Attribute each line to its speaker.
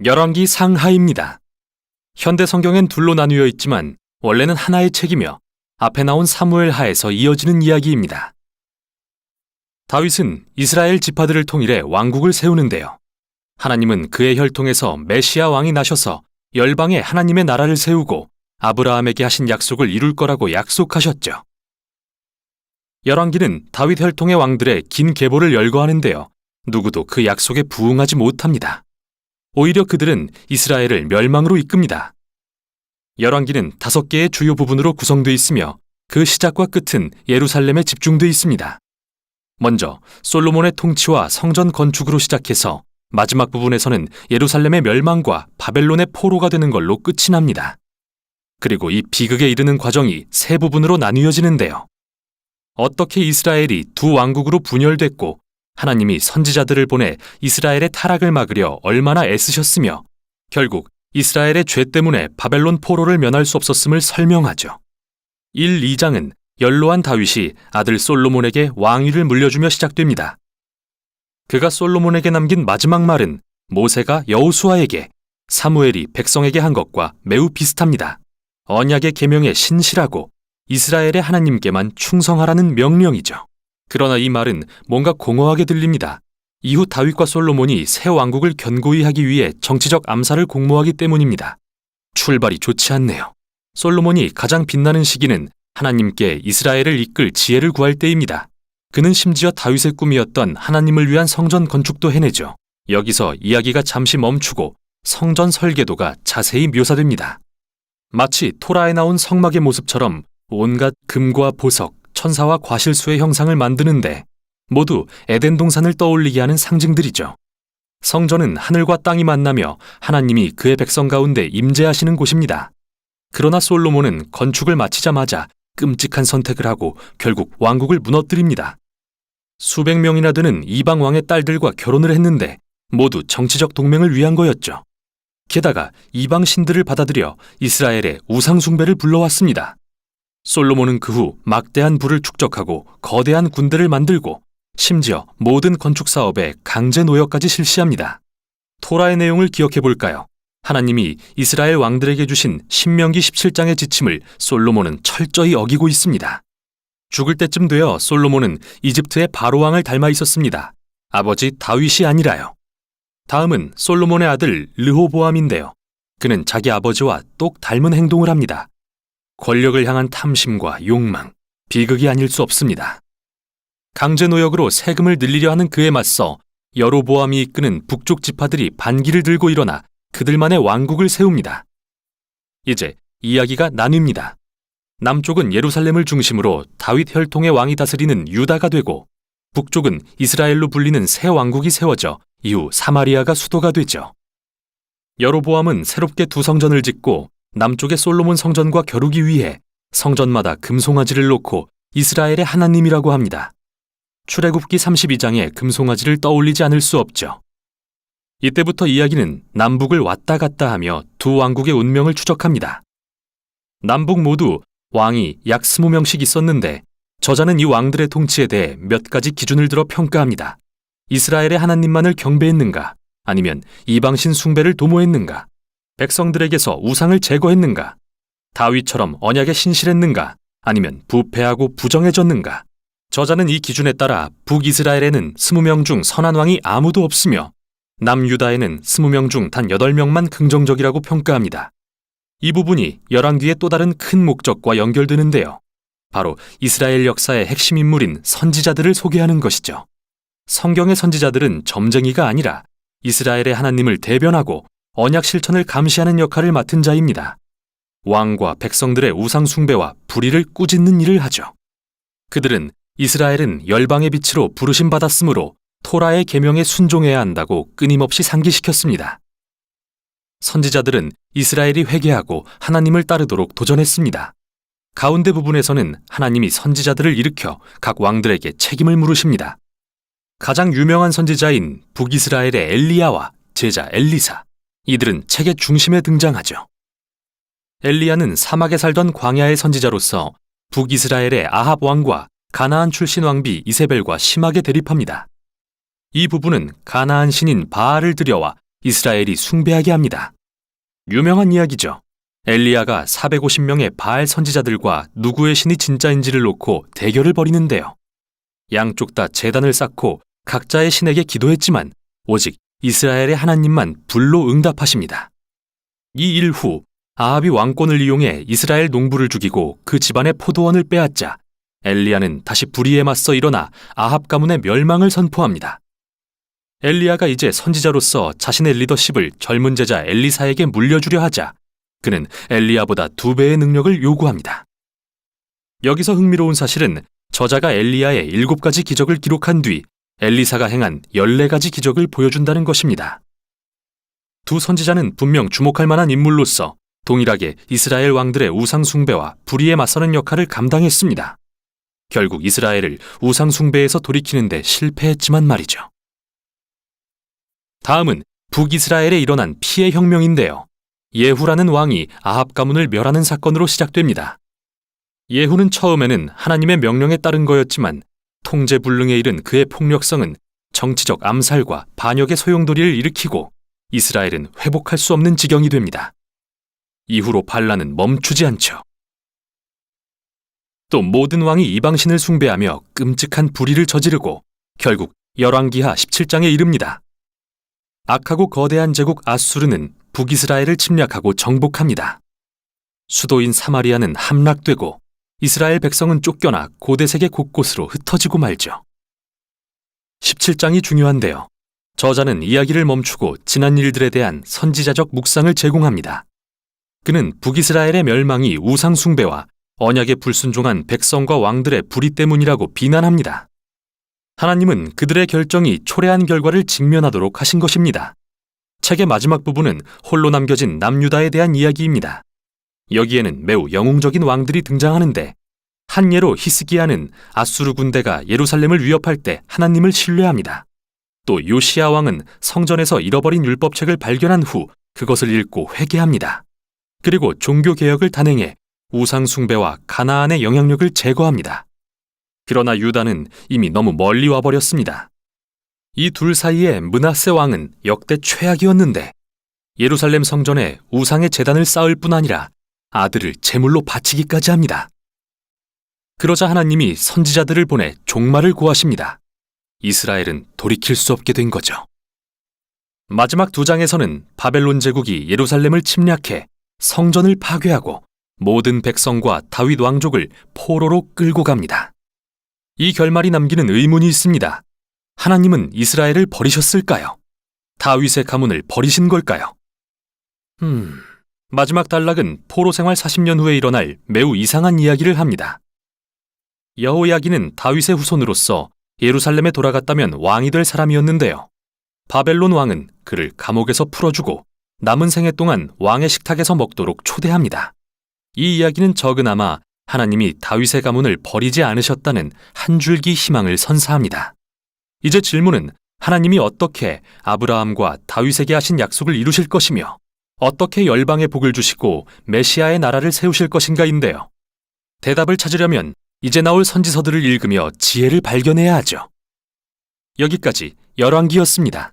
Speaker 1: 열왕기 상하입니다. 현대 성경엔 둘로 나뉘어 있지만 원래는 하나의 책이며 앞에 나온 사무엘 하에서 이어지는 이야기입니다. 다윗은 이스라엘 지파들을 통일해 왕국을 세우는데요. 하나님은 그의 혈통에서 메시아 왕이 나셔서 열방에 하나님의 나라를 세우고 아브라함에게 하신 약속을 이룰 거라고 약속하셨죠. 열왕기는 다윗 혈통의 왕들의 긴 계보를 열거하는데요. 누구도 그 약속에 부응하지 못합니다. 오히려 그들은 이스라엘을 멸망으로 이끕니다. 열왕기는 5개의 주요 부분으로 구성되어 있으며 그 시작과 끝은 예루살렘에 집중되어 있습니다. 먼저 솔로몬의 통치와 성전 건축으로 시작해서 마지막 부분에서는 예루살렘의 멸망과 바벨론의 포로가 되는 걸로 끝이 납니다. 그리고 이 비극에 이르는 과정이 3부분으로 나뉘어지는데요. 어떻게 이스라엘이 두 왕국으로 분열됐고 하나님이 선지자들을 보내 이스라엘의 타락을 막으려 얼마나 애쓰셨으며 결국 이스라엘의 죄 때문에 바벨론 포로를 면할 수 없었음을 설명하죠. 1, 2장은 연로한 다윗이 아들 솔로몬에게 왕위를 물려주며 시작됩니다. 그가 솔로몬에게 남긴 마지막 말은 모세가 여호수아에게, 사무엘이 백성에게 한 것과 매우 비슷합니다. 언약의 계명에 신실하고 이스라엘의 하나님께만 충성하라는 명령이죠. 그러나 이 말은 뭔가 공허하게 들립니다. 이후 다윗과 솔로몬이 새 왕국을 견고히 하기 위해 정치적 암살을 공모하기 때문입니다. 출발이 좋지 않네요. 솔로몬이 가장 빛나는 시기는 하나님께 이스라엘을 이끌 지혜를 구할 때입니다. 그는 심지어 다윗의 꿈이었던 하나님을 위한 성전 건축도 해내죠. 여기서 이야기가 잠시 멈추고 성전 설계도가 자세히 묘사됩니다. 마치 토라에 나온 성막의 모습처럼 온갖 금과 보석, 천사와 과실수의 형상을 만드는데 모두 에덴 동산을 떠올리게 하는 상징들이죠. 성전은 하늘과 땅이 만나며 하나님이 그의 백성 가운데 임재하시는 곳입니다. 그러나 솔로몬은 건축을 마치자마자 끔찍한 선택을 하고 결국 왕국을 무너뜨립니다. 수백 명이나 되는 이방 왕의 딸들과 결혼을 했는데 모두 정치적 동맹을 위한 거였죠. 게다가 이방 신들을 받아들여 이스라엘의 우상 숭배를 불러왔습니다. 솔로몬은 그 후 막대한 부를 축적하고 거대한 군대를 만들고 심지어 모든 건축 사업에 강제 노역까지 실시합니다. 토라의 내용을 기억해 볼까요? 하나님이 이스라엘 왕들에게 주신 신명기 17장의 지침을 솔로몬은 철저히 어기고 있습니다. 죽을 때쯤 되어 솔로몬은 이집트의 바로왕을 닮아 있었습니다. 아버지 다윗이 아니라요. 다음은 솔로몬의 아들 르호보암인데요. 그는 자기 아버지와 똑 닮은 행동을 합니다. 권력을 향한 탐심과 욕망, 비극이 아닐 수 없습니다. 강제 노역으로 세금을 늘리려 하는 그에 맞서 여로보암이 이끄는 북쪽 지파들이 반기를 들고 일어나 그들만의 왕국을 세웁니다. 이제 이야기가 나뉩니다. 남쪽은 예루살렘을 중심으로 다윗 혈통의 왕이 다스리는 유다가 되고 북쪽은 이스라엘로 불리는 새 왕국이 세워져 이후 사마리아가 수도가 되죠. 여로보암은 새롭게 두 성전을 짓고 남쪽의 솔로몬 성전과 겨루기 위해 성전마다 금송아지를 놓고 이스라엘의 하나님이라고 합니다. 출애굽기 32장에 금송아지를 떠올리지 않을 수 없죠. 이때부터 이야기는 남북을 왔다 갔다 하며 두 왕국의 운명을 추적합니다. 남북 모두 왕이 약 20명씩 있었는데 저자는 이 왕들의 통치에 대해 몇 가지 기준을 들어 평가합니다. 이스라엘의 하나님만을 경배했는가? 아니면 이방신 숭배를 도모했는가? 백성들에게서 우상을 제거했는가? 다윗처럼 언약에 신실했는가? 아니면 부패하고 부정해졌는가? 저자는 이 기준에 따라 북이스라엘에는 20명 중 선한 왕이 아무도 없으며 남유다에는 20명 중 단 8명만 긍정적이라고 평가합니다. 이 부분이 열왕기의 또 다른 큰 목적과 연결되는데요. 바로 이스라엘 역사의 핵심 인물인 선지자들을 소개하는 것이죠. 성경의 선지자들은 점쟁이가 아니라 이스라엘의 하나님을 대변하고 언약 실천을 감시하는 역할을 맡은 자입니다. 왕과 백성들의 우상 숭배와 불의를 꾸짖는 일을 하죠. 그들은 이스라엘은 열방의 빛으로 부르심 받았으므로 토라의 계명에 순종해야 한다고 끊임없이 상기시켰습니다. 선지자들은 이스라엘이 회개하고 하나님을 따르도록 도전했습니다. 가운데 부분에서는 하나님이 선지자들을 일으켜 각 왕들에게 책임을 물으십니다. 가장 유명한 선지자인 북이스라엘의 엘리야와 제자 엘리사, 이들은 책의 중심에 등장하죠. 엘리야는 사막에 살던 광야의 선지자로서 북이스라엘의 아합 왕과 가나안 출신 왕비 이세벨과 심하게 대립합니다. 이 부부는 가나안 신인 바알을 들여와 이스라엘이 숭배하게 합니다. 유명한 이야기죠. 엘리야가 450명의 바알 선지자들과 누구의 신이 진짜인지를 놓고 대결을 벌이는데요. 양쪽 다 제단을 쌓고 각자의 신에게 기도했지만 오직 이스라엘의 하나님만 불로 응답하십니다. 이 일 후 아합이 왕권을 이용해 이스라엘 농부를 죽이고 그 집안의 포도원을 빼앗자 엘리야는 다시 불의에 맞서 일어나 아합 가문의 멸망을 선포합니다. 엘리야가 이제 선지자로서 자신의 리더십을 젊은 제자 엘리사에게 물려주려 하자 그는 엘리야보다 2배의 능력을 요구합니다. 여기서 흥미로운 사실은 저자가 엘리야의 7가지 기적을 기록한 뒤 엘리사가 행한 14가지 기적을 보여준다는 것입니다. 두 선지자는 분명 주목할 만한 인물로서 동일하게 이스라엘 왕들의 우상 숭배와 불의에 맞서는 역할을 감당했습니다. 결국 이스라엘을 우상 숭배에서 돌이키는 데 실패했지만 말이죠. 다음은 북이스라엘에 일어난 피해 혁명인데요. 예후라는 왕이 아합 가문을 멸하는 사건으로 시작됩니다. 예후는 처음에는 하나님의 명령에 따른 거였지만 통제불능에 이른 그의 폭력성은 정치적 암살과 반역의 소용돌이를 일으키고 이스라엘은 회복할 수 없는 지경이 됩니다. 이후로 반란은 멈추지 않죠. 또 모든 왕이 이방신을 숭배하며 끔찍한 불의를 저지르고 결국 열왕기하 17장에 이릅니다. 악하고 거대한 제국 아수르는 북이스라엘을 침략하고 정복합니다. 수도인 사마리아는 함락되고 이스라엘 백성은 쫓겨나 고대 세계 곳곳으로 흩어지고 말죠. 17장이 중요한데요. 저자는 이야기를 멈추고 지난 일들에 대한 선지자적 묵상을 제공합니다. 그는 북이스라엘의 멸망이 우상 숭배와 언약에 불순종한 백성과 왕들의 불의 때문이라고 비난합니다. 하나님은 그들의 결정이 초래한 결과를 직면하도록 하신 것입니다. 책의 마지막 부분은 홀로 남겨진 남유다에 대한 이야기입니다. 여기에는 매우 영웅적인 왕들이 등장하는데 한 예로 히스기야는 아수르 군대가 예루살렘을 위협할 때 하나님을 신뢰합니다. 또 요시야 왕은 성전에서 잃어버린 율법책을 발견한 후 그것을 읽고 회개합니다. 그리고 종교개혁을 단행해 우상 숭배와 가나안의 영향력을 제거합니다. 그러나 유다는 이미 너무 멀리 와버렸습니다. 이 둘 사이에 므낫세 왕은 역대 최악이었는데 예루살렘 성전에 우상의 제단을 쌓을 뿐 아니라 아들을 제물로 바치기까지 합니다. 그러자 하나님이 선지자들을 보내 종말을 고하십니다. 이스라엘은 돌이킬 수 없게 된 거죠. 마지막 2장에서는 바벨론 제국이 예루살렘을 침략해 성전을 파괴하고 모든 백성과 다윗 왕족을 포로로 끌고 갑니다. 이 결말이 남기는 의문이 있습니다. 하나님은 이스라엘을 버리셨을까요? 다윗의 가문을 버리신 걸까요? 마지막 단락은 포로 생활 40년 후에 일어날 매우 이상한 이야기를 합니다. 여호야긴은 다윗의 후손으로서 예루살렘에 돌아갔다면 왕이 될 사람이었는데요. 바벨론 왕은 그를 감옥에서 풀어주고 남은 생애 동안 왕의 식탁에서 먹도록 초대합니다. 이 이야기는 적으나마 하나님이 다윗의 가문을 버리지 않으셨다는 한 줄기 희망을 선사합니다. 이제 질문은 하나님이 어떻게 아브라함과 다윗에게 하신 약속을 이루실 것이며 어떻게 열방에 복을 주시고 메시아의 나라를 세우실 것인가인데요. 대답을 찾으려면 이제 나올 선지서들을 읽으며 지혜를 발견해야 하죠. 여기까지 열왕기였습니다.